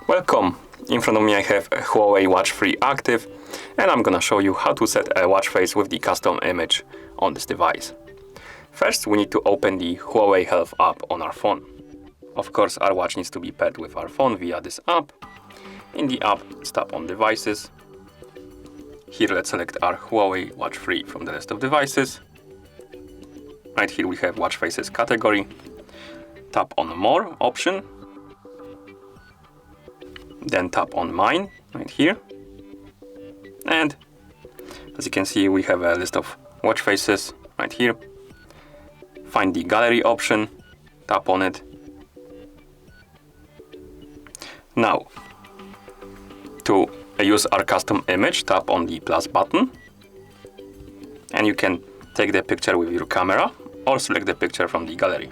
Welcome! In front of me I have a HUAWEI Watch 3 active, and I'm gonna show you how to set a watch face with the custom image on this device. First, we need to open the HUAWEI Health app on our phone. Of course, our watch needs to be paired with our phone via this app. In the app, let's tap on Devices. Here, let's select our HUAWEI Watch 3 from the list of devices. Right here we have Watch Faces category. Tap on More option. Then tap on Mine, right here. And as you can see, we have a list of watch faces right here. Find the gallery option, tap on it. Now, to use our custom image, tap on the plus button. And you can take the picture with your camera or select the picture from the gallery.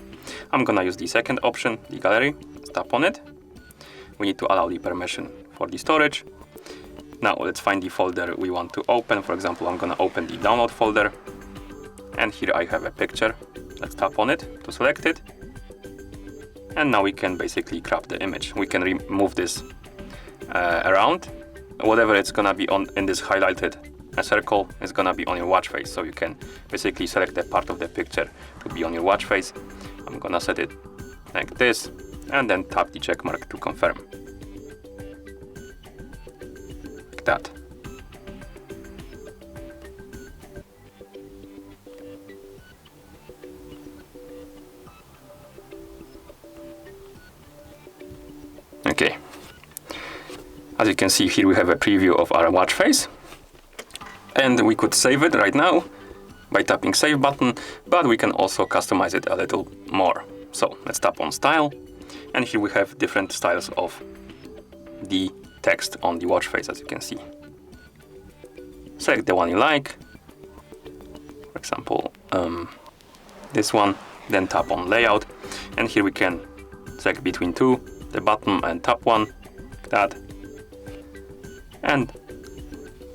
I'm gonna use the second option, the gallery. Let's tap on it. We need to allow the permission for the storage. Now let's find the folder we want to open. For example, I'm gonna open the download folder. And here I have a picture. Let's tap on it to select it. And now we can basically crop the image. We can remove this around. Whatever it's gonna be on in this highlighted circle is gonna be on your watch face. So you can basically select a part of the picture to be on your watch face. I'm gonna set it like this. And then tap the check mark to confirm. Like that. Okay. As you can see here, we have a preview of our watch face. And we could save it right now by tapping Save button, but we can also customize it a little more. So let's tap on Style. And here we have different styles of the text on the watch face, as you can see. Select the one you like. For example, this one. Then tap on Layout. And here we can select between two, the bottom and top one, like that. And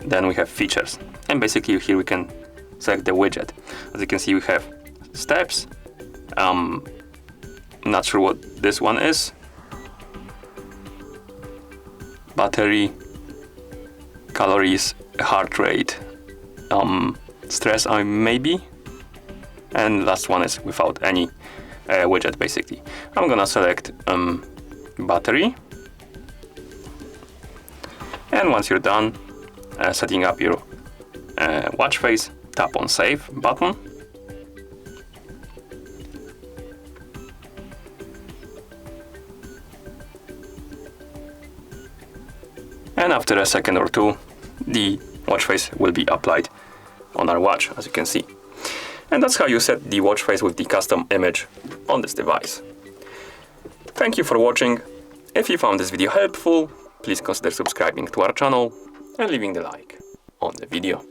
then we have features. And basically here we can select the widget. As you can see, we have steps. Not sure what this one is. Battery, calories, heart rate, stress maybe. And last one is without any widget basically. I'm gonna select battery. And once you're done setting up your watch face, tap on Save button. And after a second or two, the watch face will be applied on our watch, as you can see. And that's how you set the watch face with the custom image on this device. Thank you for watching. If you found this video helpful, please consider subscribing to our channel and leaving the like on the video.